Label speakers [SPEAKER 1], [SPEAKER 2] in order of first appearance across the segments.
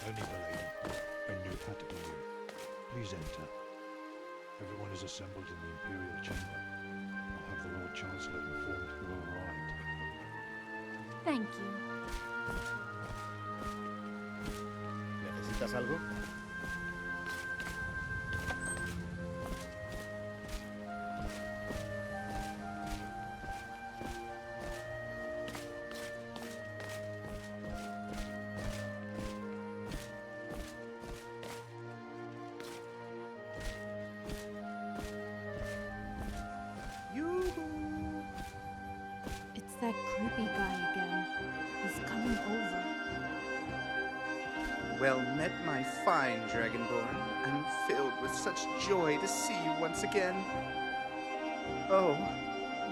[SPEAKER 1] Only the lady. A new Parte. Please enter. Everyone is assembled in the Imperial Chamber. I'll have the Lord Chancellor informed who will arrive.
[SPEAKER 2] Thank you.
[SPEAKER 3] ¿Necesitas algo?
[SPEAKER 2] It's that creepy guy again. He's coming over.
[SPEAKER 4] Well met, my fine Dragonborn. I'm filled with such joy to see you once again. Oh,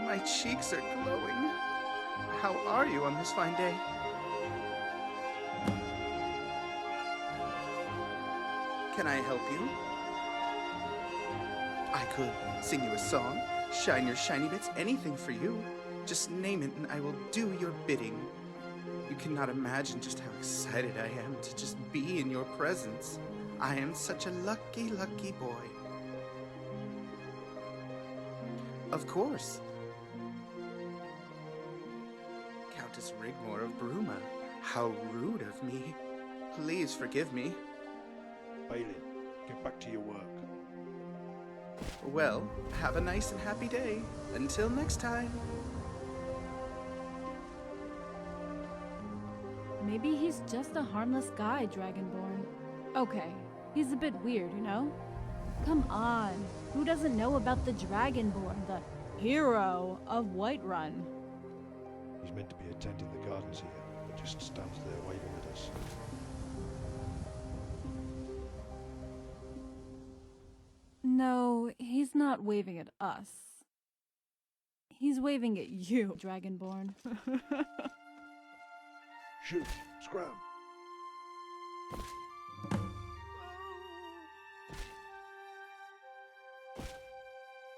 [SPEAKER 4] my cheeks are glowing. How are you on this fine day? Can I help you? I could sing you a song, shine your shiny bits, anything for you. Just name it and I will do your bidding. You cannot imagine just how excited I am to just be in your presence. I am such a lucky, lucky boy. Of course. Countess Rigmor of Bruma. How rude of me. Please forgive me.
[SPEAKER 1] Balin, get back to your work.
[SPEAKER 4] Well, have a nice and happy day. Until next time.
[SPEAKER 2] Maybe he's just a harmless guy, Dragonborn. Okay, he's a bit weird, you know? Come on, who doesn't know about the Dragonborn, the hero of Whiterun?
[SPEAKER 1] He's meant to be attending the gardens here, but just stands there waving at us.
[SPEAKER 2] No, he's not waving at us. He's waving at you, Dragonborn.
[SPEAKER 1] Shoot! Scram!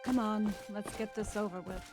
[SPEAKER 2] Come on, let's get this over with.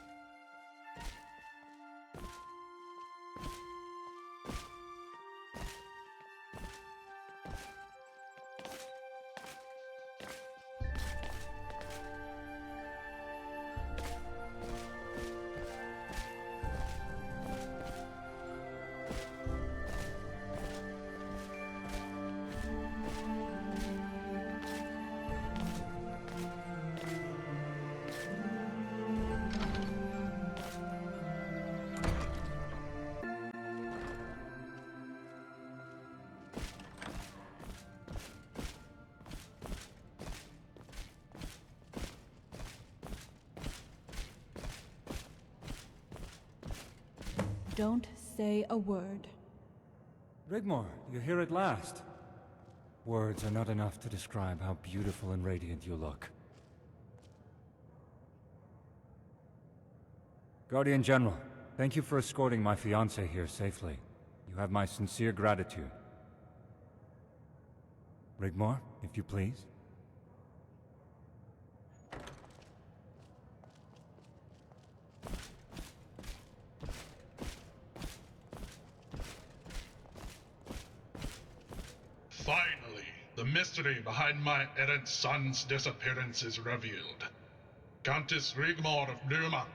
[SPEAKER 2] Don't say a word.
[SPEAKER 5] Rigmor, you're here at last. Words are not enough to describe how beautiful and radiant you look. Guardian General, thank you for escorting my fiancée here safely. You have my sincere gratitude. Rigmor, if you please.
[SPEAKER 6] Finally, the mystery behind my errant son's disappearance is revealed. Countess Rigmor of Bruma.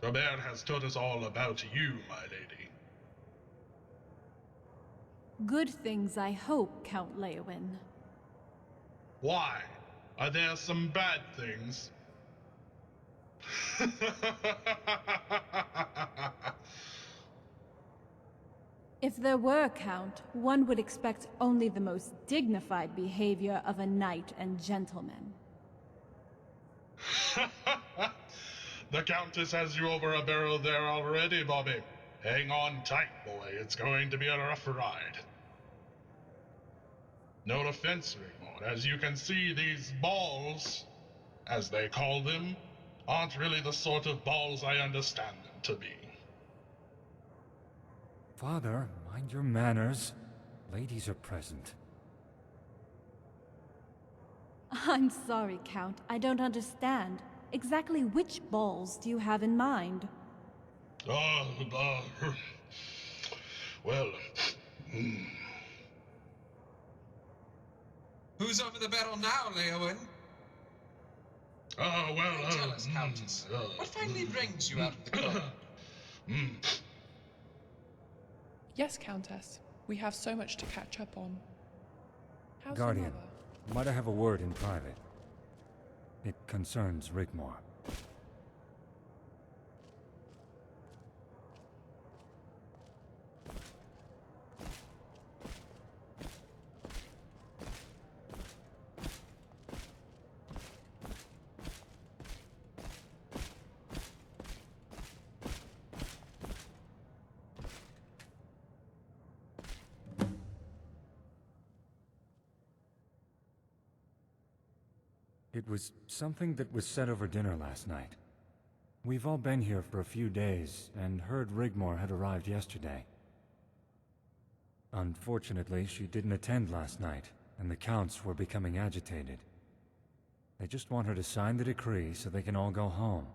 [SPEAKER 6] Robert has told us all about you, my lady.
[SPEAKER 2] Good things, I hope, Count Leowin.
[SPEAKER 6] Why? Are there some bad things?
[SPEAKER 2] If there were, Count, one would expect only the most dignified behavior of a knight and gentleman.
[SPEAKER 6] The Countess has you over a barrel there already, Bobby. Hang on tight, boy. It's going to be a rough ride. No offense, Rigmor. As you can see, these balls, as they call them, aren't really the sort of balls I understand them to be.
[SPEAKER 5] Father, mind your manners. Ladies are present.
[SPEAKER 2] I'm sorry, Count. I don't understand. Exactly which balls do you have in mind?
[SPEAKER 6] Well,
[SPEAKER 3] Who's over the barrel now, Leowen?
[SPEAKER 6] Oh, well,
[SPEAKER 3] Pray tell us, Countess, what finally brings you out of the cold?
[SPEAKER 7] Yes, Countess. We have so much to catch up on. How's
[SPEAKER 5] Guardian,
[SPEAKER 7] your mother?
[SPEAKER 5] might I have a word in private? It concerns Rigmor. It was something that was said over dinner last night. We've all been here for a few days, and heard Rigmor had arrived yesterday. Unfortunately, she didn't attend last night, and the Counts were becoming agitated. They just want her to sign the decree so they can all go home.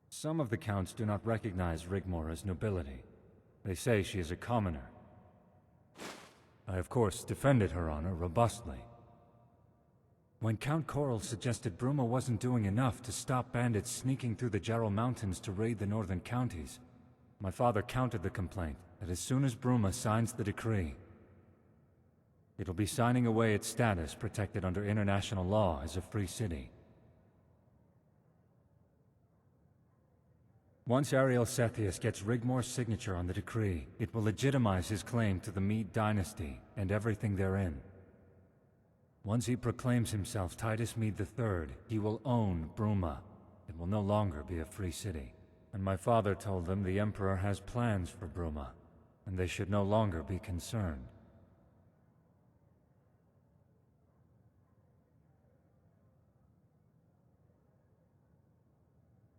[SPEAKER 5] Some of the Counts do not recognize Rigmor as nobility. They say she is a commoner. I, of course, defended her honor robustly. When Count Coral suggested Bruma wasn't doing enough to stop bandits sneaking through the Jarl Mountains to raid the northern counties, my father countered the complaint that as soon as Bruma signs the decree, it'll be signing away its status protected under international law as a free city. Once Ariel Sethius gets Rigmor's signature on the decree, it will legitimize his claim to the Mede dynasty and everything therein. Once he proclaims himself Titus Mede III, he will own Bruma. It will no longer be a free city. And my father told them the Emperor has plans for Bruma, and they should no longer be concerned.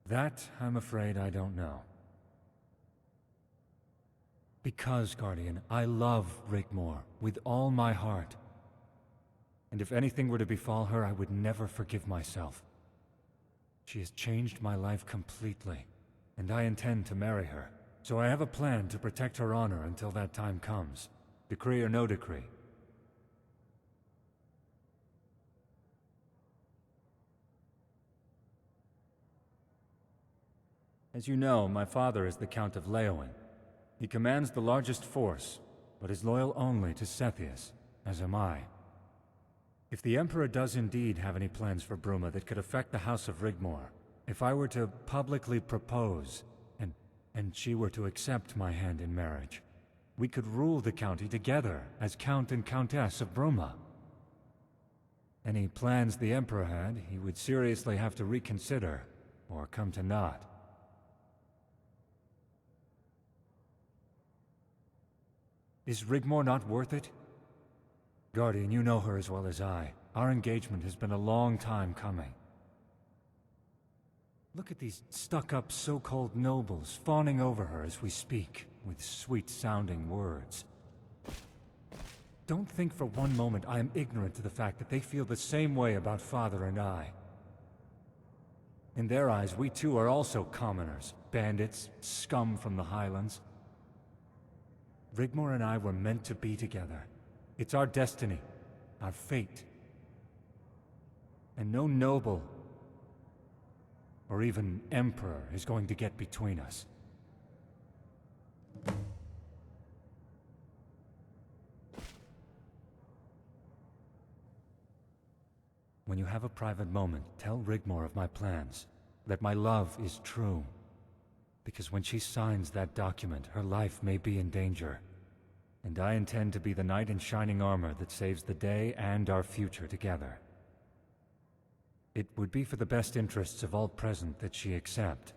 [SPEAKER 5] That, I'm afraid, I don't know. Because, Guardian, I love Rigmor with all my heart. And if anything were to befall her, I would never forgive myself. She has changed my life completely, and I intend to marry her. So I have a plan to protect her honor until that time comes. Decree or no decree. As you know, my father is the Count of Leowen. He commands the largest force, but is loyal only to Sethius, as am I. If the Emperor does indeed have any plans for Bruma that could affect the House of Rigmor, if I were to publicly propose, and she were to accept my hand in marriage, we could rule the county together as Count and Countess of Bruma. Any plans the Emperor had, he would seriously have to reconsider, or come to naught. Is Rigmor not worth it? Guardian, you know her as well as I. Our engagement has been a long time coming. Look at these stuck-up so-called nobles fawning over her as we speak, with sweet-sounding words. Don't think for one moment I am ignorant to the fact that they feel the same way about Father and I. In their eyes, we too are also commoners, bandits, scum from the Highlands. Rigmor and I were meant to be together. It's our destiny, our fate. And no noble, or even emperor, is going to get between us. When you have a private moment, tell Rigmor of my plans, that my love is true. Because when she signs that document, her life may be in danger. And I intend to be the knight in shining armor that saves the day and our future together. It would be for the best interests of all present that she accept.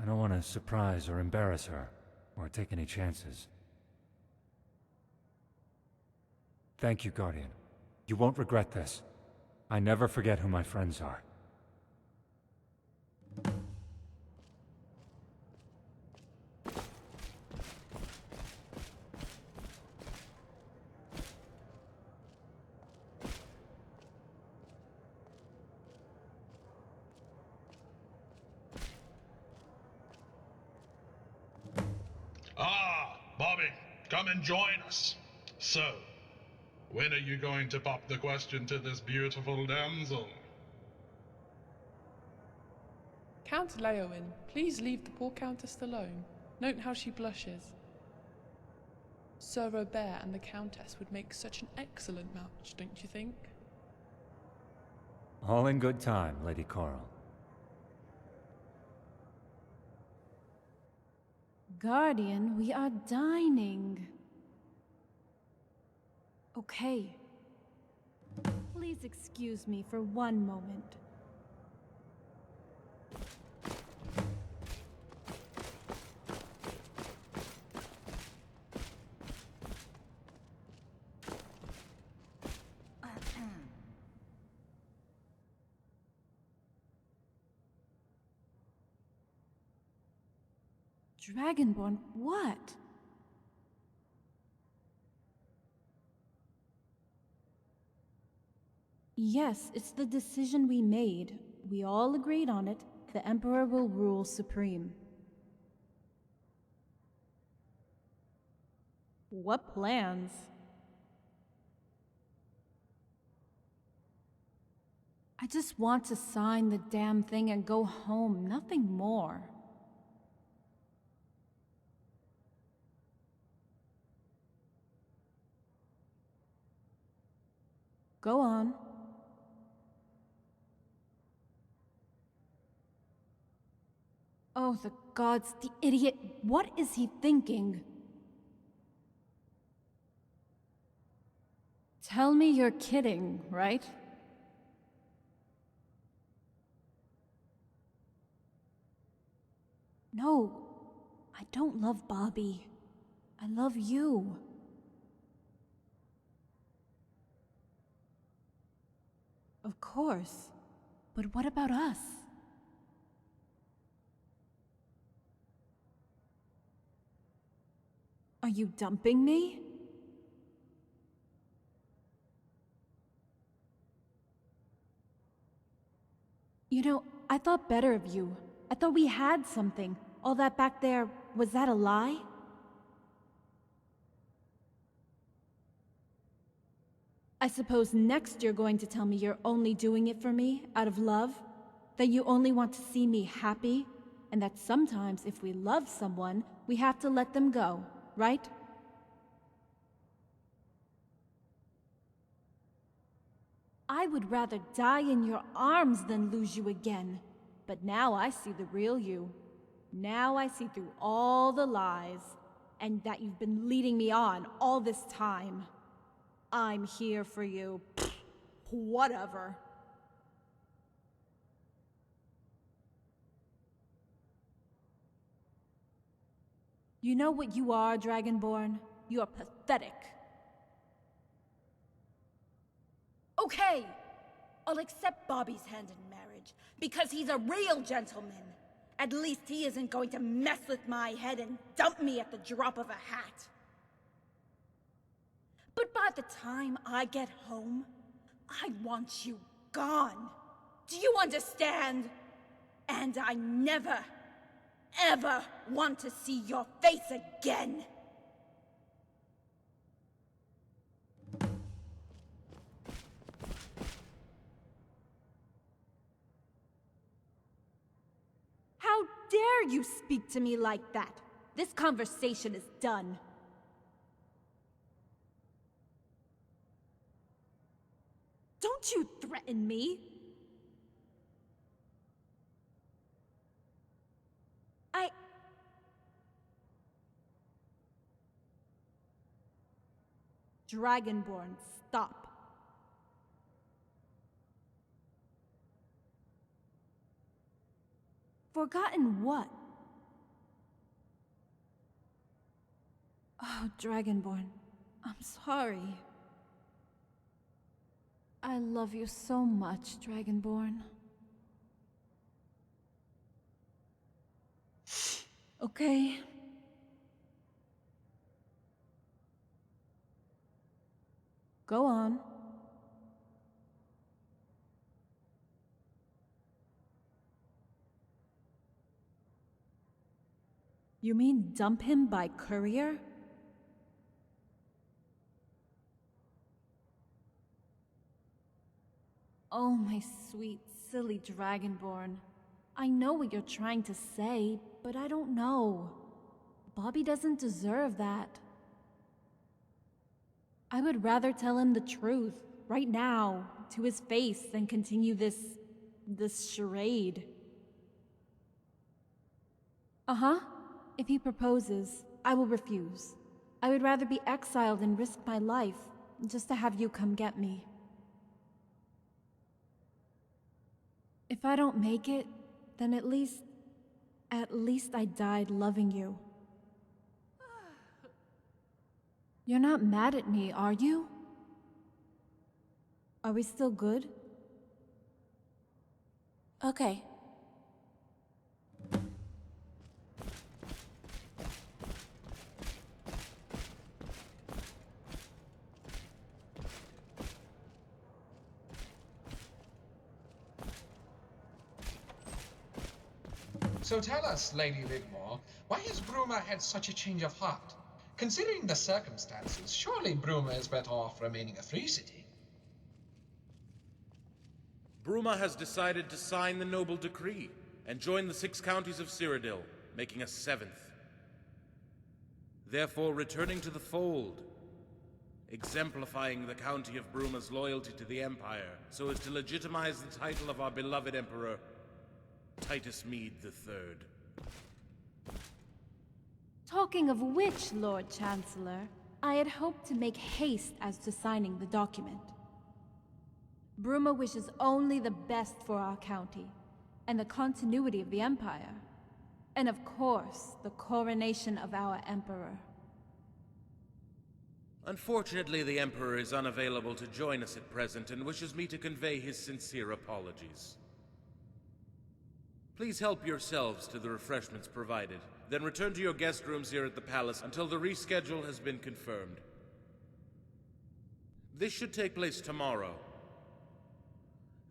[SPEAKER 5] I don't want to surprise or embarrass her, or take any chances. Thank you, Guardian. You won't regret this. I never forget who my friends are.
[SPEAKER 6] Bobby, come and join us. So, when are you going to pop the question to this beautiful damsel?
[SPEAKER 7] Count Leowin, please leave the poor Countess alone. Note how she blushes. Sir Robert and the Countess would make such an excellent match, don't you think?
[SPEAKER 5] All in good time, Lady Coral.
[SPEAKER 2] Guardian, we are dining. Okay. Please excuse me for one moment. Dragonborn, what? Yes, it's the decision we made. We all agreed on it. The Emperor will rule supreme. What plans? I just want to sign the damn thing and go home, nothing more. Go on. Oh, the gods, the idiot. What is he thinking? Tell me you're kidding, right? No, I don't love Bobby. I love you. Of course. But what about us? Are you dumping me? You know, I thought better of you. I thought we had something. All that back there, was that a lie? I suppose next you're going to tell me you're only doing it for me, out of love? That you only want to see me happy? And that sometimes if we love someone, we have to let them go, right? I would rather die in your arms than lose you again. But now I see the real you. Now I see through all the lies, and that you've been leading me on all this time. I'm here for you. Pfft, whatever. You know what you are, Dragonborn? You are pathetic.
[SPEAKER 8] Okay, I'll accept Bobby's hand in marriage, because he's a real gentleman. At least he isn't going to mess with my head and dump me at the drop of a hat. But by the time I get home, I want you gone. Do you understand? And I never, ever want to see your face again.
[SPEAKER 2] How dare you speak to me like that? This conversation is done. Don't you threaten me! Dragonborn, stop. Forgotten what? Oh, Dragonborn, I'm sorry. I love you so much, Dragonborn. Okay. Go on. You mean dump him by courier? Oh, my sweet, silly Dragonborn. I know what you're trying to say, but I don't know. Bobby doesn't deserve that. I would rather tell him the truth, right now, to his face, than continue this charade. Uh-huh. If he proposes, I will refuse. I would rather be exiled and risk my life, just to have you come get me. If I don't make it, then at least I died loving you. You're not mad at me, are you? Are we still good? Okay.
[SPEAKER 3] So tell us, Lady Rigmor, why has Bruma had such a change of heart? Considering the circumstances, surely Bruma is better off remaining a free city.
[SPEAKER 9] Bruma has decided to sign the noble decree and join the 6 counties of Cyrodiil, making a 7th. Therefore, returning to the fold, exemplifying the county of Bruma's loyalty to the Empire, so as to legitimize the title of our beloved Emperor, Titus Mede III.
[SPEAKER 2] Talking of which, Lord Chancellor, I had hoped to make haste as to signing the document. Bruma wishes only the best for our county, and the continuity of the Empire. And of course, the coronation of our Emperor.
[SPEAKER 9] Unfortunately, the Emperor is unavailable to join us at present and wishes me to convey his sincere apologies. Please help yourselves to the refreshments provided, then return to your guest rooms here at the palace until the reschedule has been confirmed. This should take place tomorrow.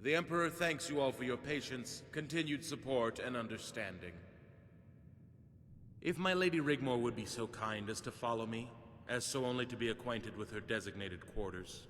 [SPEAKER 9] The Emperor thanks you all for your patience, continued support, and understanding. If my Lady Rigmor would be so kind as to follow me, as so only to be acquainted with her designated quarters.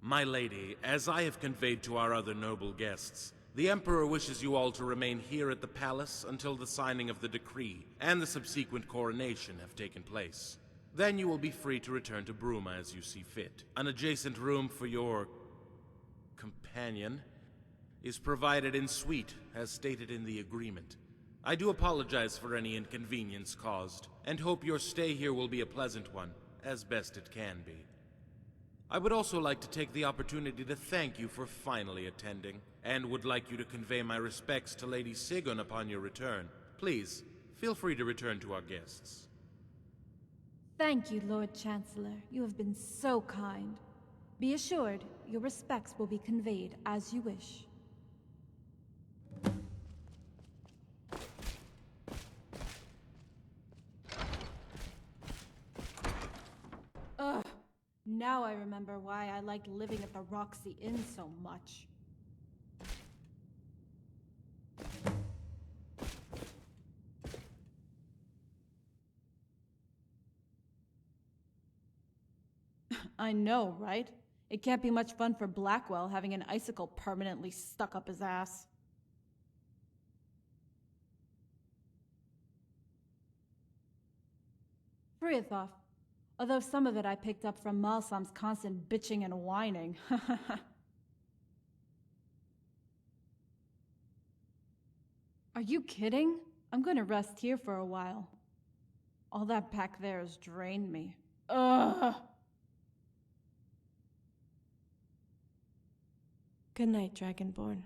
[SPEAKER 9] My lady, as I have conveyed to our other noble guests, the Emperor wishes you all to remain here at the palace until the signing of the decree and the subsequent coronation have taken place. Then you will be free to return to Bruma as you see fit. An adjacent room for your companion is provided in suite, as stated in the agreement. I do apologize for any inconvenience caused, and hope your stay here will be a pleasant one, as best it can be. I would also like to take the opportunity to thank you for finally attending, and would like you to convey my respects to Lady Sigun upon your return. Please, feel free to return to our guests.
[SPEAKER 2] Thank you, Lord Chancellor. You have been so kind. Be assured, your respects will be conveyed as you wish. Ugh, Now I remember why I liked living at the Roxy Inn so much. I know, right? It can't be much fun for Blackwell having an icicle permanently stuck up his ass. Friathoff. Although some of it I picked up from Malsam's constant bitching and whining. Are you kidding? I'm gonna rest here for a while. All that back there has drained me. Ugh!
[SPEAKER 10] Good night, Dragonborn.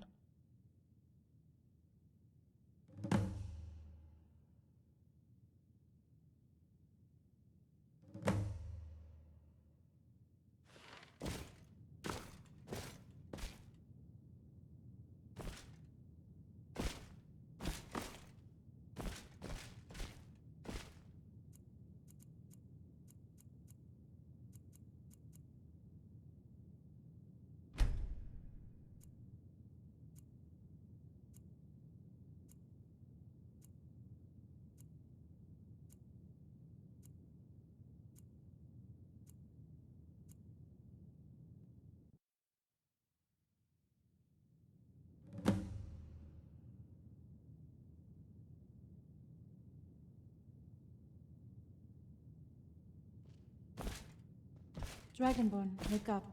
[SPEAKER 2] Dragonborn, wake up.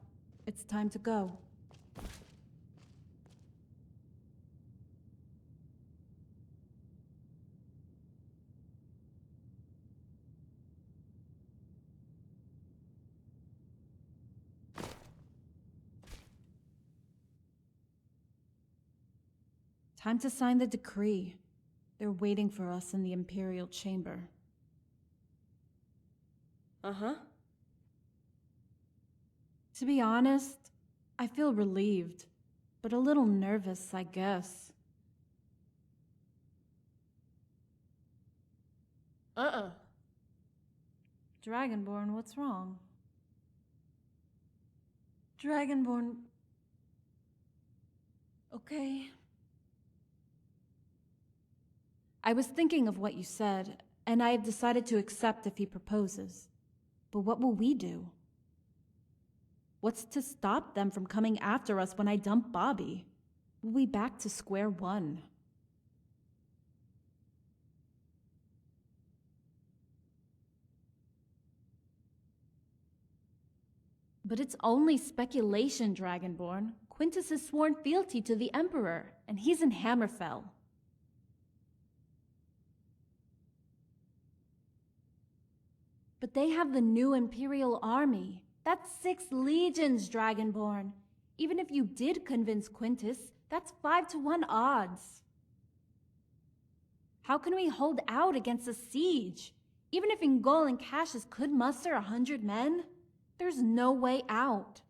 [SPEAKER 2] It's time to go. Time to sign the decree. They're waiting for us in the Imperial Chamber.
[SPEAKER 10] Uh-huh.
[SPEAKER 2] To be honest, I feel relieved, but a little nervous, I guess. Dragonborn, what's wrong? Dragonborn... Okay. I was thinking of what you said, and I have decided to accept if he proposes. But what will we do? What's to stop them from coming after us when I dump Bobby? We'll be back to square one. But it's only speculation, Dragonborn. Quintus has sworn fealty to the Emperor, and he's in Hammerfell. But they have the new Imperial army. That's 6 legions, Dragonborn. Even if you did convince Quintus, that's 5-to-1 odds. How can we hold out against a siege? Even if Ingol and Cassius could muster 100 men, there's no way out.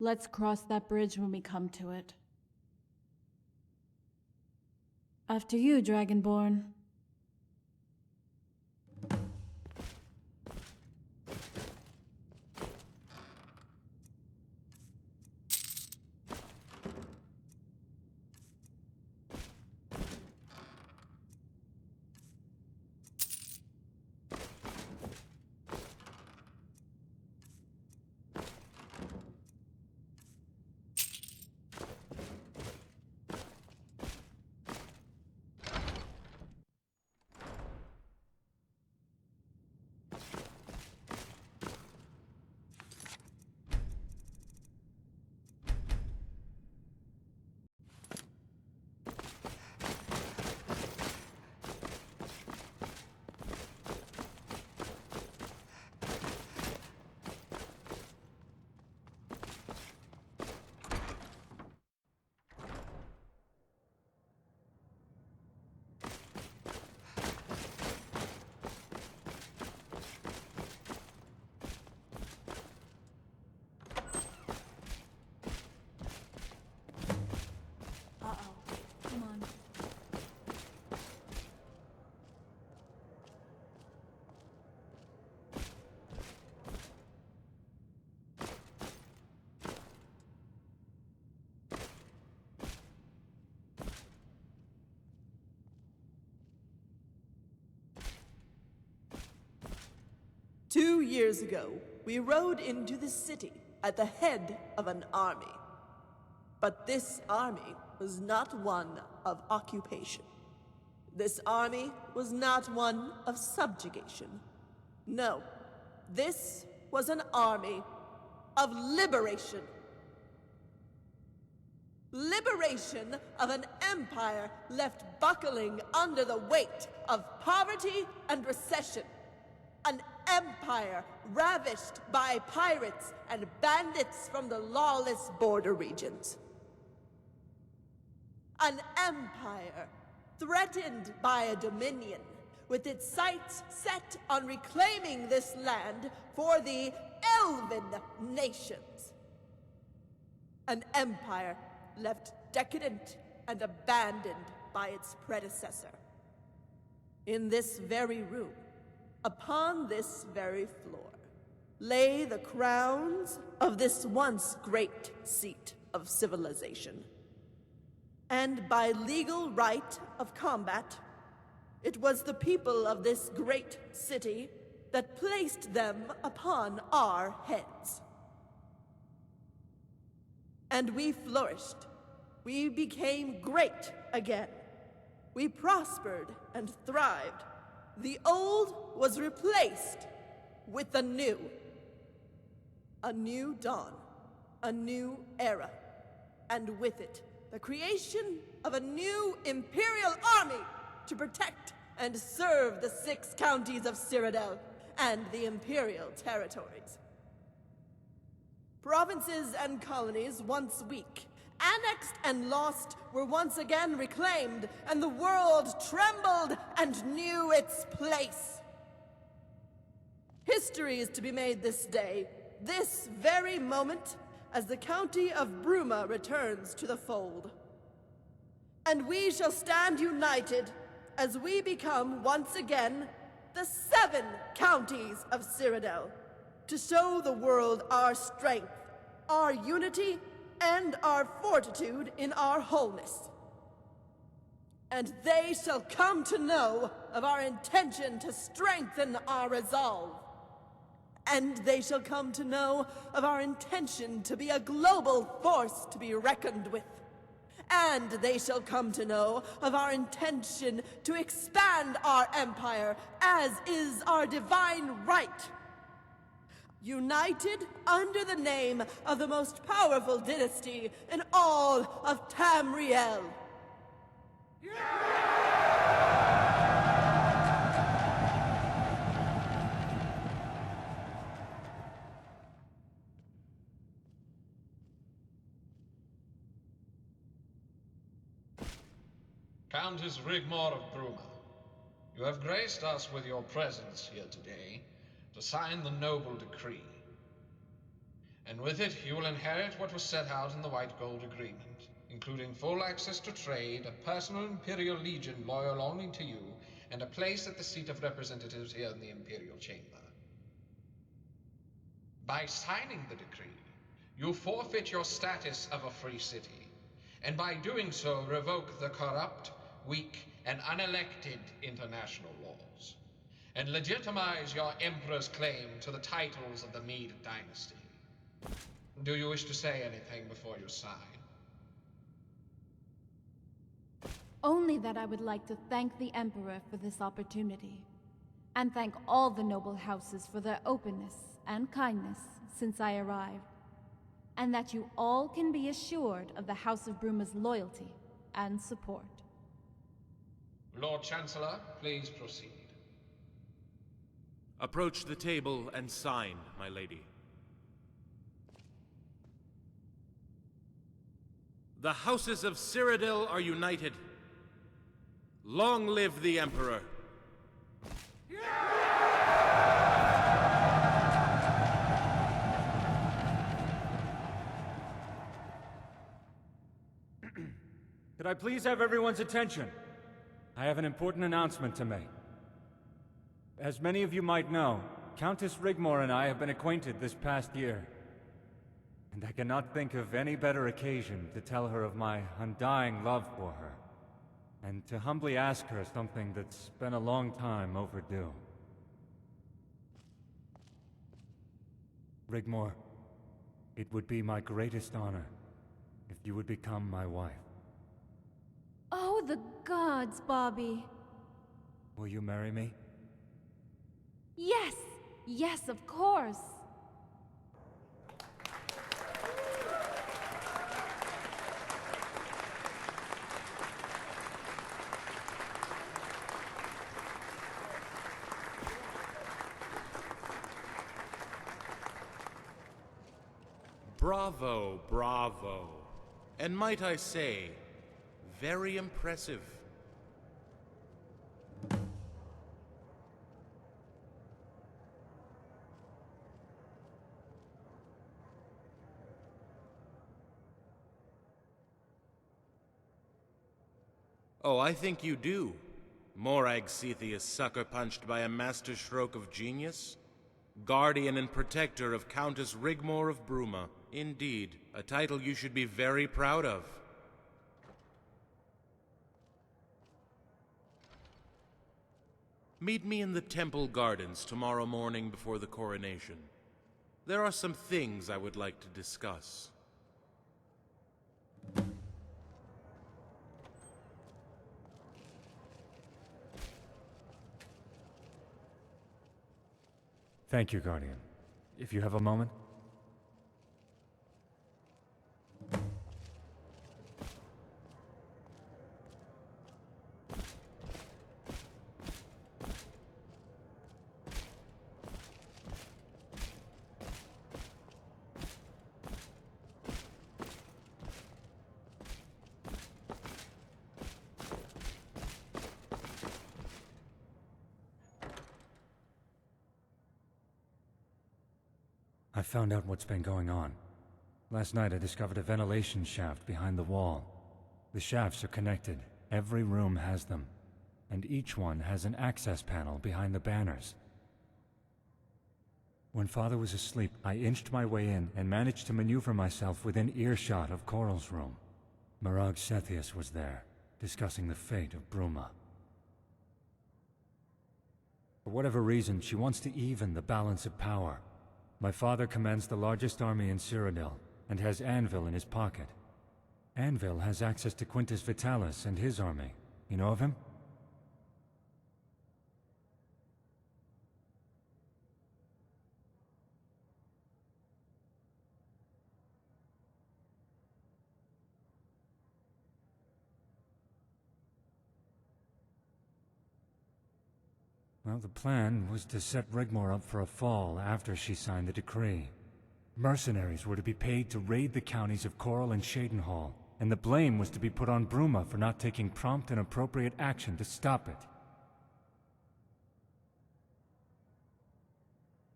[SPEAKER 2] Let's cross that bridge when we come to it. After you, Dragonborn.
[SPEAKER 11] 2 years ago, we rode into the city at the head of an army. But this army was not one of occupation. This army was not one of subjugation. No, this was an army of liberation. Liberation of an empire left buckling under the weight of poverty and recession. An empire ravished by pirates and bandits from the lawless border regions. An empire threatened by a dominion with its sights set on reclaiming this land for the Elven nations. An empire left decadent and abandoned by its predecessor. In this very room, upon this very floor, lay the crowns of this once great seat of civilization. And by legal right of combat, it was the people of this great city that placed them upon our heads. And we flourished. We became great again. We prospered and thrived. The old was replaced with the new. A new dawn, a new era, and with it, the creation of a new imperial army to protect and serve the 6 counties of Cyrodiil and the imperial territories. Provinces and colonies once weak, annexed and lost, were once again reclaimed, and the world trembled and knew its place. History is to be made this day, this very moment, as the county of Bruma returns to the fold. And we shall stand united as we become once again the 7 counties of Cyrodiil, to show the world our strength, our unity, and our fortitude in our wholeness. And they shall come to know of our intention to strengthen our resolve. And they shall come to know of our intention to be a global force to be reckoned with. And they shall come to know of our intention to expand our empire, as is our divine right. United under the name of the most powerful dynasty in all of Tamriel.
[SPEAKER 3] Countess Rigmor of Bruma, you have graced us with your presence here today to sign the noble decree. And with it, you will inherit what was set out in the White Gold Agreement, including full access to trade, a personal Imperial Legion loyal only to you, and a place at the seat of representatives here in the Imperial Chamber. By signing the decree, you forfeit your status of a free city, and by doing so revoke the corrupt, weak, and unelected international laws, and legitimize your Emperor's claim to the titles of the Mede dynasty. Do you wish to say anything before you sign?
[SPEAKER 2] Only that I would like to thank the Emperor for this opportunity, and thank all the noble houses for their openness and kindness since I arrived, and that you all can be assured of the House of Bruma's loyalty and support.
[SPEAKER 3] Lord Chancellor, please proceed.
[SPEAKER 9] Approach the table and sign, my lady. The houses of Cyrodiil are united. Long live the Emperor!
[SPEAKER 5] Could I please have everyone's attention? I have an important announcement to make. As many of you might know, Countess Rigmor and I have been acquainted this past year. And I cannot think of any better occasion to tell her of my undying love for her, and to humbly ask her something that's been a long time overdue. Rigmor, it would be my greatest honor if you would become my wife.
[SPEAKER 2] Oh, the gods, Bobby.
[SPEAKER 5] Will you marry me?
[SPEAKER 2] Yes! Yes, of course!
[SPEAKER 9] Bravo, bravo. And might I say, very impressive. Oh, I think you do. Morag Cetheus sucker-punched by a master stroke of genius? Guardian and protector of Countess Rigmor of Bruma. Indeed, a title you should be very proud of. Meet me in the temple gardens tomorrow morning before the coronation. There are some things I would like to discuss.
[SPEAKER 5] Thank you, Guardian. If you have a moment. I found out what's been going on. Last night I discovered a ventilation shaft behind the wall. The shafts are connected. Every room has them. And each one has an access panel behind the banners. When Father was asleep, I inched my way in and managed to maneuver myself within earshot of Coral's room. Morag Cetheus was there, discussing the fate of Bruma. For whatever reason, she wants to even the balance of power. My father commands the largest army in Cyrodiil, and has Anvil in his pocket. Anvil has access to Quintus Vitalis and his army. You know of him? Well, the plan was to set Rigmor up for a fall after she signed the decree. Mercenaries were to be paid to raid the counties of Coral and Shadenhall, and the blame was to be put on Bruma for not taking prompt and appropriate action to stop it.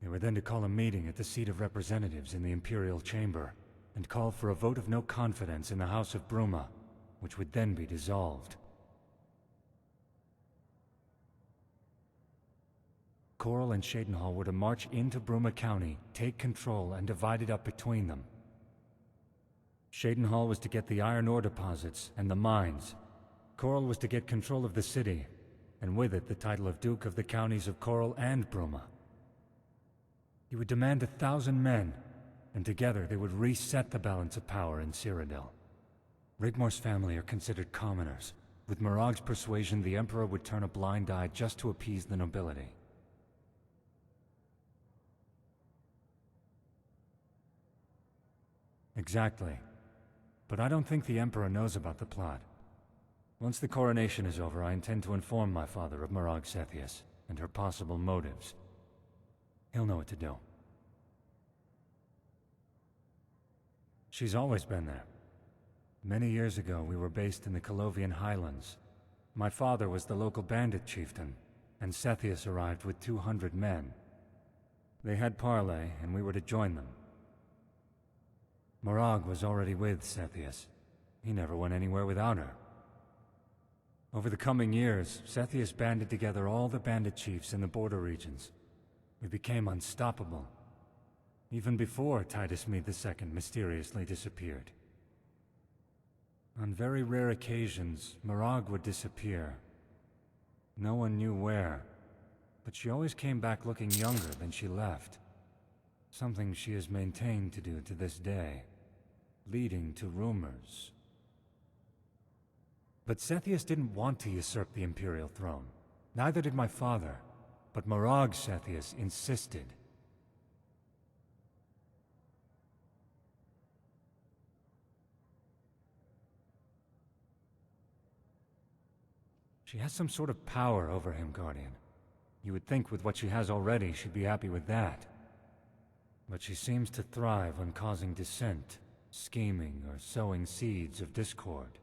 [SPEAKER 5] They were then to call a meeting at the seat of representatives in the Imperial Chamber, and call for a vote of no confidence in the House of Bruma, which would then be dissolved. Coral and Shadenhall were to march into Bruma County, take control, and divide it up between them. Shadenhall was to get the iron ore deposits and the mines. Coral was to get control of the city, and with it the title of Duke of the counties of Coral and Bruma. He would demand 1,000 men, and together they would reset the balance of power in Cyrodiil. Rigmor's family are considered commoners. With Morag's persuasion, the Emperor would turn a blind eye just to appease the nobility. Exactly. But I don't think the Emperor knows about the plot. Once the coronation is over, I intend to inform my father of Morag Cetheus and her possible motives. He'll know what to do. She's always been there. Many years ago, we were based in the Colovian Highlands. My father was the local bandit chieftain, and Cetheus arrived with 200 men. They had parley, and we were to join them. Morag was already with Cetheus. He never went anywhere without her. Over the coming years, Cetheus banded together all the bandit chiefs in the border regions. We became unstoppable. Even before Titus Mede II mysteriously disappeared. On very rare occasions, Morag would disappear. No one knew where, but she always came back looking younger than she left. Something she has maintained to do to this day, leading to rumors. But Sethius didn't want to usurp the Imperial throne. Neither did my father, but Morag Sethius insisted. She has some sort of power over him, Guardian. You would think with what she has already, she'd be happy with that. But she seems to thrive on causing dissent, scheming, or sowing seeds of discord.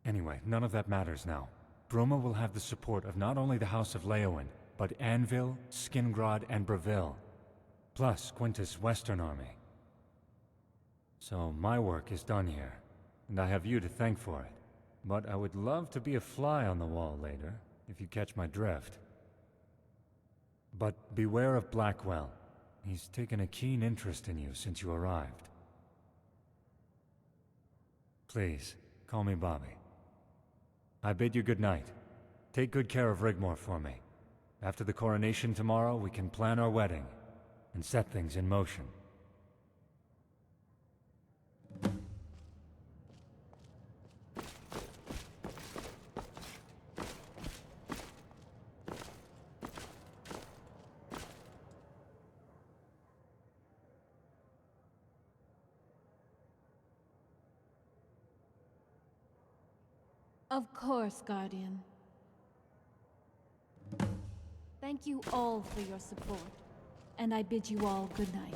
[SPEAKER 5] Anyway, none of that matters now. Bruma will have the support of not only the House of Leowen, but Anvil, Skingrad, and Breville, plus Quintus' Western Army. So my work is done here, and I have you to thank for it. But I would love to be a fly on the wall later, if you catch my drift. But beware of Blackwell. He's taken a keen interest in you since you arrived. Please, call me Bobby. I bid you good night. Take good care of Rigmor for me. After the coronation tomorrow, we can plan our wedding and set things in motion.
[SPEAKER 2] Of course, Guardian. Thank you all for your support, and I bid you all good night.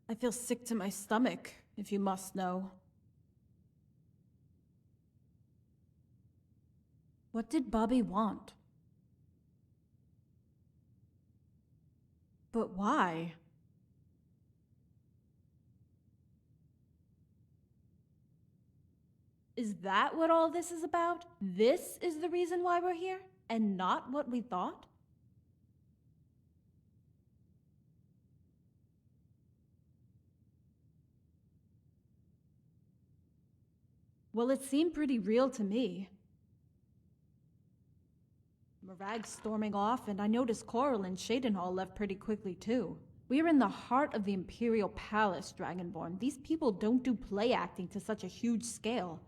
[SPEAKER 2] I feel sick to my stomach, if you must know. What did Bobby want? But why? Is that what all this is about? This is the reason why we're here, and not what we thought? Well, it seemed pretty real to me. Morag storming off, and I noticed Coral and Shadenhall left pretty quickly too. We are in the heart of the Imperial Palace, Dragonborn. These people don't do play acting to such a huge scale.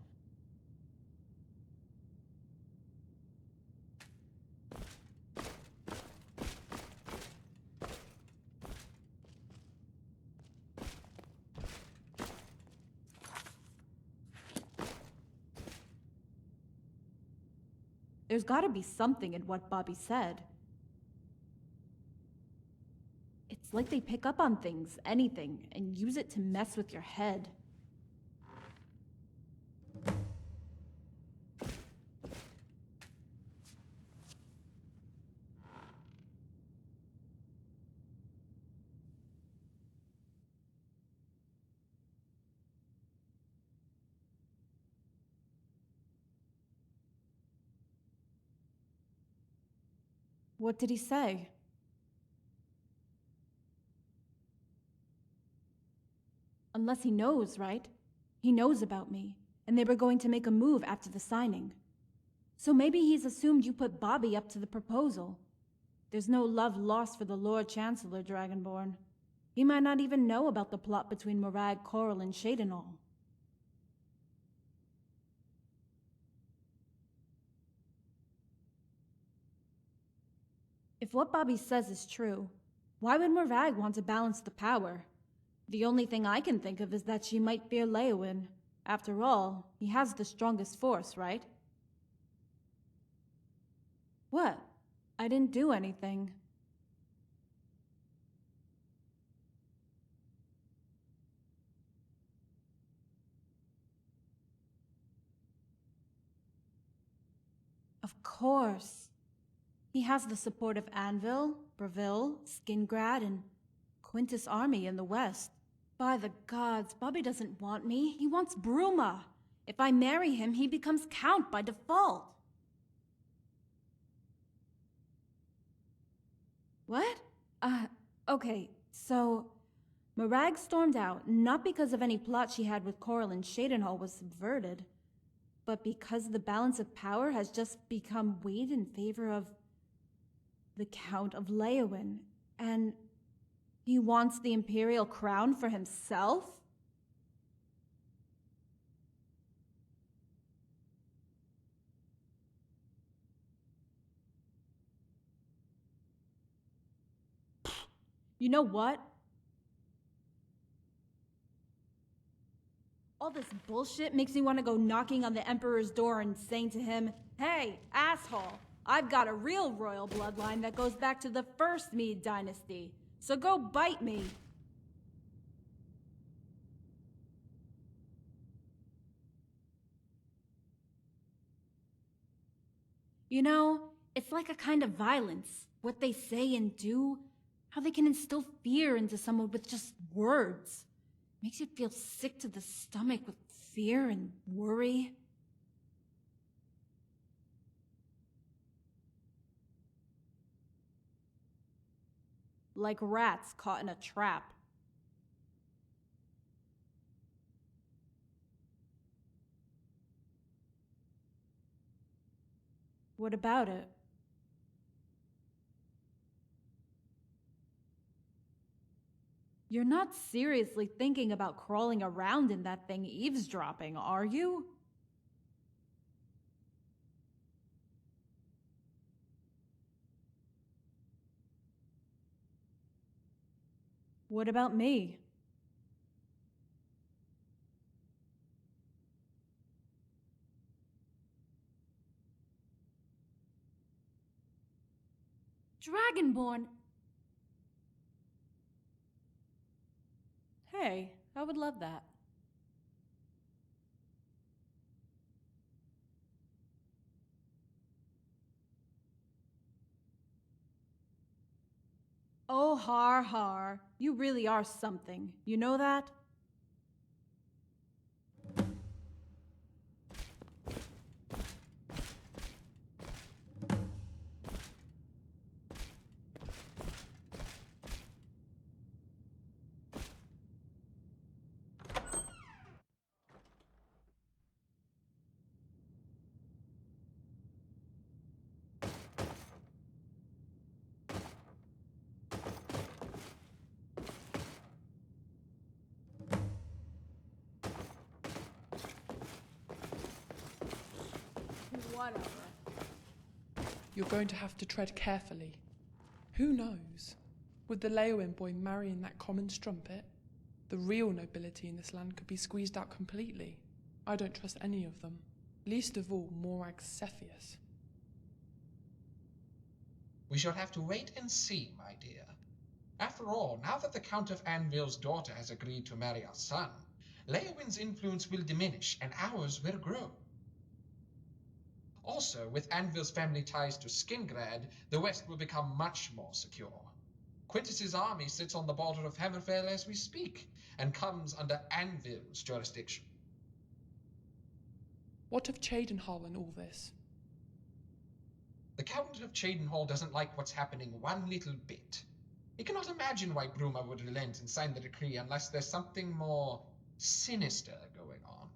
[SPEAKER 2] There's gotta be something in what Bobby said. It's like they pick up on things, anything, and use it to mess with your head. What did he say? Unless he knows, right? He knows about me, and they were going to make a move after the signing. So maybe he's assumed you put Bobby up to the proposal. There's no love lost for the Lord Chancellor, Dragonborn. He might not even know about the plot between Morag, Coral, and Shadenhall. If what Bobby says is true, why would Morag want to balance the power? The only thing I can think of is that she might fear Leowin. After all, he has the strongest force, right? What? I didn't do anything. Of course. He has the support of Anvil, Breville, Skingrad, and Quintus' army in the west. By the gods, Bobby doesn't want me. He wants Bruma. If I marry him, he becomes Count by default. What? Okay, so Morag stormed out, not because of any plot she had with Coral and Shadenhall was subverted, but because the balance of power has just become weighed in favor of the Count of Leowin, and he wants the Imperial crown for himself? You know what? All this bullshit makes me want to go knocking on the Emperor's door and saying to him, "Hey, asshole, I've got a real royal bloodline that goes back to the first Mede dynasty, so go bite me." You know, it's like a kind of violence, what they say and do, how they can instill fear into someone with just words. Makes you feel sick to the stomach with fear and worry. Like rats caught in a trap. What about it? You're not seriously thinking about crawling around in that thing eavesdropping, are you? What about me? Dragonborn! Hey, I would love that. Oh, har har. You really are something. You know that? Whatever.
[SPEAKER 7] You're going to have to tread carefully. Who knows? Would the Leowin boy marrying that common strumpet? The real nobility in this land could be squeezed out completely. I don't trust any of them. Least of all, Morag Cepheus.
[SPEAKER 3] We shall have to wait and see, my dear. After all, now that the Count of Anvil's daughter has agreed to marry our son, Leowin's influence will diminish and ours will grow. Also, with Anvil's family ties to Skingrad, the West will become much more secure. Quintus's army sits on the border of Hammerfell as we speak, and comes under Anvil's jurisdiction.
[SPEAKER 7] What of Cheydinhal in all this?
[SPEAKER 3] The Count of Cheydinhal doesn't like what's happening one little bit. He cannot imagine why Bruma would relent and sign the decree unless there's something more sinister going on.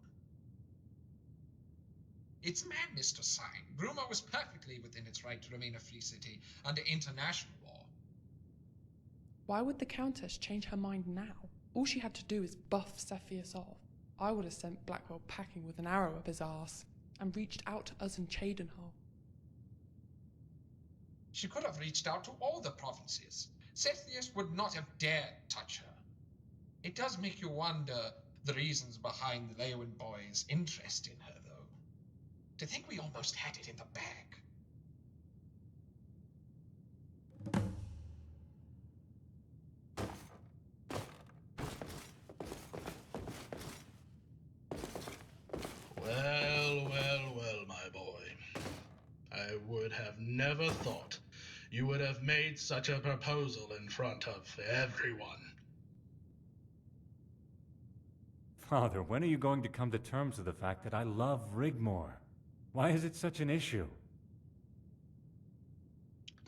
[SPEAKER 3] It's madness to sign. Bruma was perfectly within its right to remain a free city under international law.
[SPEAKER 7] Why would the Countess change her mind now? All she had to do is buff Cepheus off. I would have sent Blackwell packing with an arrow up his arse and reached out to us in Cheydinhal.
[SPEAKER 3] She could have reached out to all the provinces. Cepheus would not have dared touch her. It does make you wonder the reasons behind the Leeuwin boy's interest in her, though. To think we almost had it in the bag.
[SPEAKER 6] Well, my boy. I would have never thought you would have made such a proposal in front of everyone.
[SPEAKER 5] Father, when are you going to come to terms with the fact that I love Rigmor? Why is it such an issue?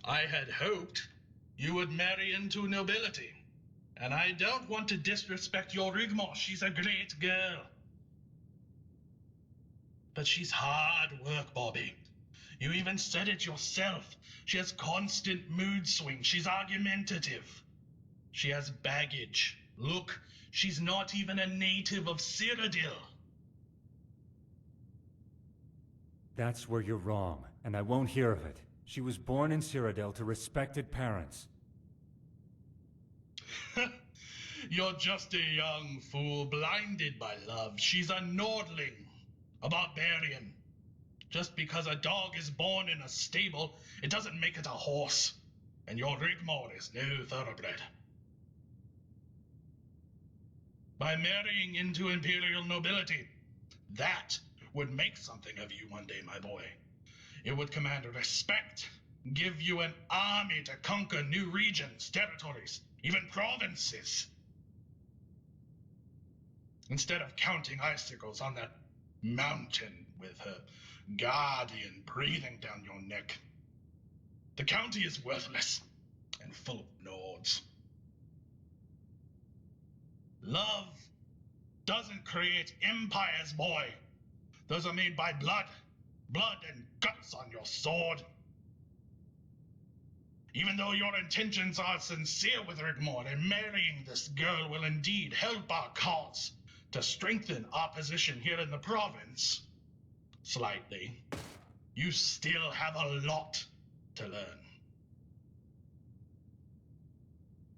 [SPEAKER 6] I had hoped you would marry into nobility. And I don't want to disrespect your Rigmor. She's a great girl. But she's hard work, Bobby. You even said it yourself. She has constant mood swings. She's argumentative. She has baggage. Look, she's not even a native of Cyrodiil.
[SPEAKER 5] That's where you're wrong, and I won't hear of it. She was born in Cyrodiil to respected parents.
[SPEAKER 6] You're just a young fool blinded by love. She's a Nordling, a barbarian. Just because a dog is born in a stable, it doesn't make it a horse. And your Rigmor is no thoroughbred. By marrying into imperial nobility, that would make something of you one day, my boy. It would command respect, give you an army to conquer new regions, territories, even provinces. Instead of counting icicles on that mountain with her guardian breathing down your neck. The county is worthless and full of Nords. Love doesn't create empires, boy. Those are made by blood and guts on your sword. Even though your intentions are sincere with Rigmor, and marrying this girl will indeed help our cause to strengthen our position here in the province, slightly, you still have a lot to learn.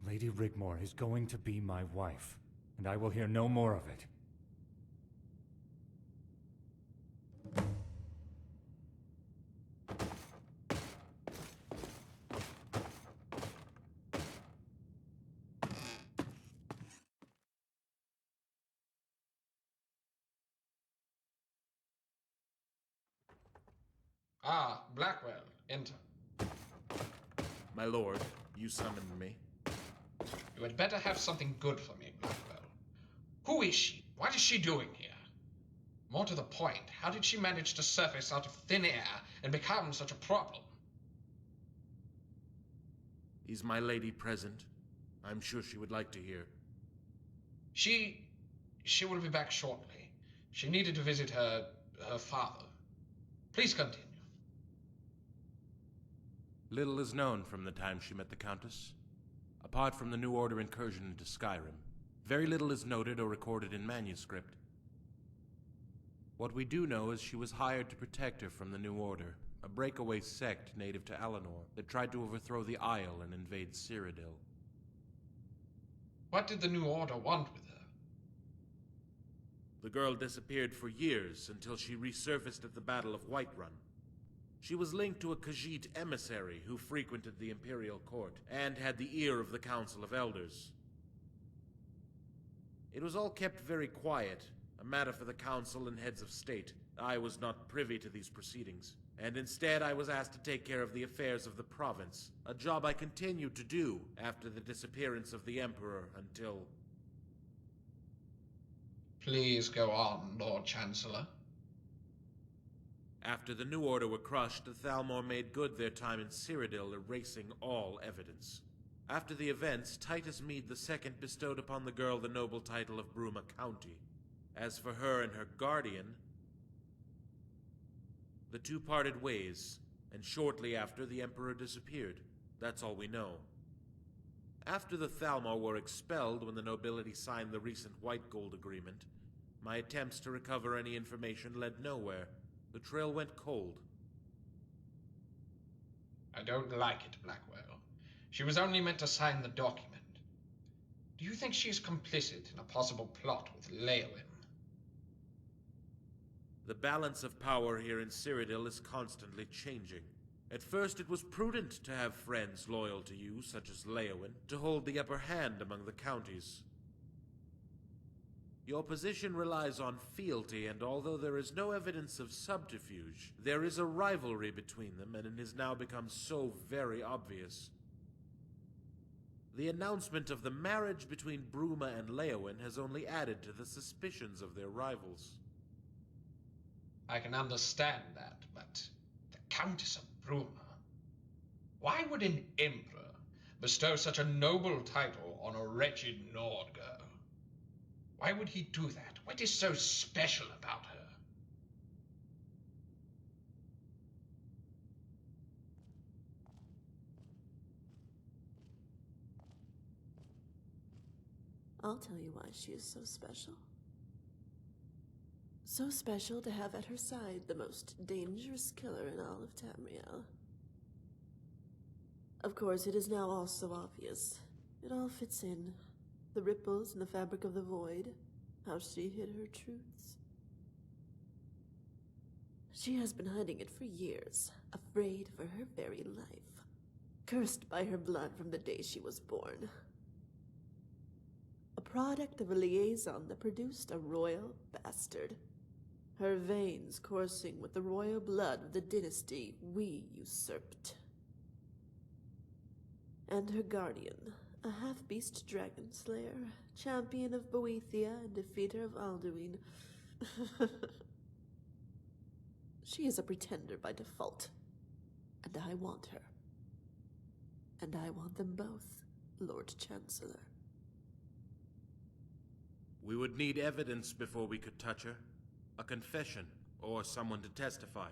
[SPEAKER 5] Lady Rigmor is going to be my wife, and I will hear no more of it.
[SPEAKER 3] Ah, Blackwell, enter.
[SPEAKER 9] My lord, you summoned me.
[SPEAKER 3] You had better have something good for me, Blackwell. Who is she? What is she doing here? More to the point, how did she manage to surface out of thin air and become such a problem?
[SPEAKER 9] Is my lady present? I'm sure she would like to hear.
[SPEAKER 3] She will be back shortly. She needed to visit her father. Please continue.
[SPEAKER 9] Little is known from the time she met the Countess. Apart from the New Order incursion into Skyrim, very little is noted or recorded in manuscript. What we do know is she was hired to protect her from the New Order, a breakaway sect native to Alinor that tried to overthrow the Isle and invade Cyrodiil.
[SPEAKER 3] What did the New Order want with her?
[SPEAKER 9] The girl disappeared for years until she resurfaced at the Battle of Whiterun. She was linked to a Khajiit emissary who frequented the Imperial Court and had the ear of the Council of Elders. It was all kept very quiet, a matter for the Council and heads of state. I was not privy to these proceedings, and instead I was asked to take care of the affairs of the province, a job I continued to do after the disappearance of the Emperor until...
[SPEAKER 3] Please go on, Lord Chancellor.
[SPEAKER 9] After the New Order were crushed, the Thalmor made good their time in Cyrodiil, erasing all evidence. After the events, Titus Mede II bestowed upon the girl the noble title of Bruma County. As for her and her guardian, the two parted ways, and shortly after the Emperor disappeared. That's all we know. After the Thalmor were expelled when the nobility signed the recent White Gold Agreement, my attempts to recover any information led nowhere. The trail went cold.
[SPEAKER 3] I don't like it, Blackwell. She was only meant to sign the document. Do you think she is complicit in a possible plot with Leowin?
[SPEAKER 9] The balance of power here in Cyrodiil is constantly changing. At first, it was prudent to have friends loyal to you, such as Leowin, to hold the upper hand among the counties. Your position relies on fealty, and although there is no evidence of subterfuge, there is a rivalry between them, and it has now become so very obvious. The announcement of the marriage between Bruma and Leowin has only added to the suspicions of their rivals.
[SPEAKER 3] I can understand that, but the Countess of Bruma... Why would an emperor bestow such a noble title on a wretched Nord girl? Why would he do that? What is so special about her?
[SPEAKER 11] I'll tell you why she is so special. So special to have at her side the most dangerous killer in all of Tamriel. Of course, it is now all so obvious. It all fits in. The ripples in the fabric of the void. How she hid her truths. She has been hiding it for years, afraid for her very life. Cursed by her blood from the day she was born. A product of a liaison that produced a royal bastard. Her veins coursing with the royal blood of the dynasty we usurped. And her guardian, a half-beast dragon slayer, champion of Boethia and defeater of Alduin. She is a pretender by default, and I want her. And I want them both, Lord Chancellor.
[SPEAKER 9] We would need evidence before we could touch her. A confession, or someone to testify.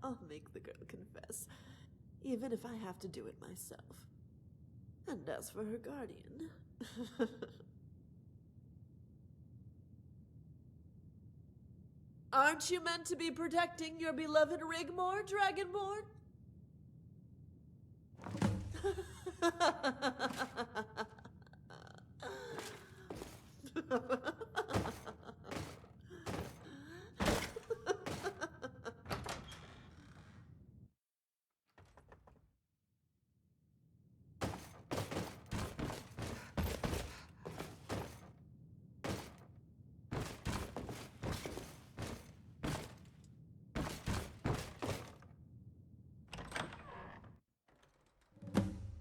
[SPEAKER 11] I'll make the girl confess, even if I have to do it myself. And as for her guardian... Aren't you meant to be protecting your beloved Rigmor, Dragonborn?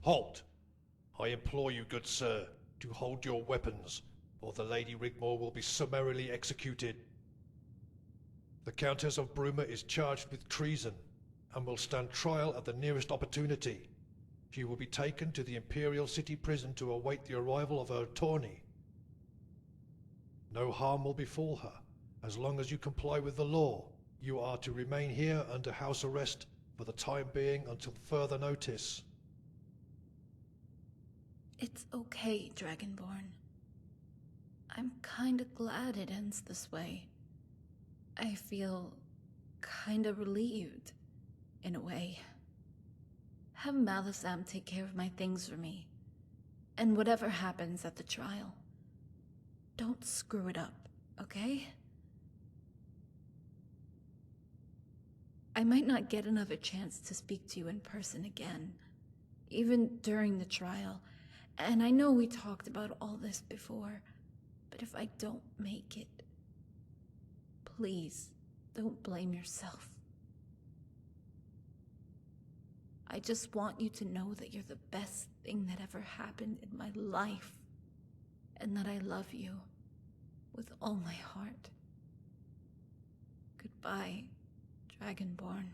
[SPEAKER 1] Halt! I implore you, good sir, to hold your weapons, or the Lady Rigmor will be summarily executed. The Countess of Bruma is charged with treason, and will stand trial at the nearest opportunity. She will be taken to the Imperial City Prison to await the arrival of her attorney. No harm will befall her, as long as you comply with the law. You are to remain here under house arrest for the time being until further notice.
[SPEAKER 2] It's okay, Dragonborn. I'm kinda glad it ends this way. I feel kinda relieved, in a way. Have Malisam take care of my things for me. And whatever happens at the trial, don't screw it up, okay? I might not get another chance to speak to you in person again, even during the trial. And I know we talked about all this before, but if I don't make it, please don't blame yourself. I just want you to know that you're the best thing that ever happened in my life, and that I love you with all my heart. Goodbye, Dragonborn.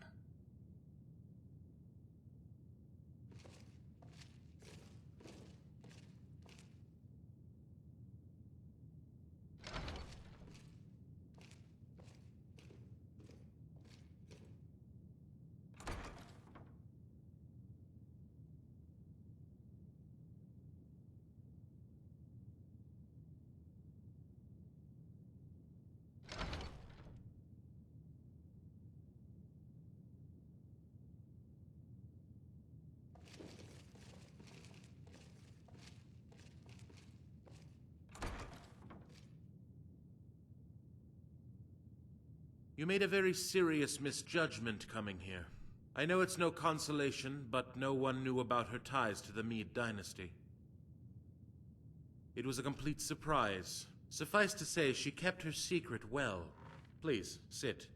[SPEAKER 9] You made a very serious misjudgment coming here. I know it's no consolation, but no one knew about her ties to the Mede dynasty. It was a complete surprise. Suffice to say, she kept her secret well. Please, sit.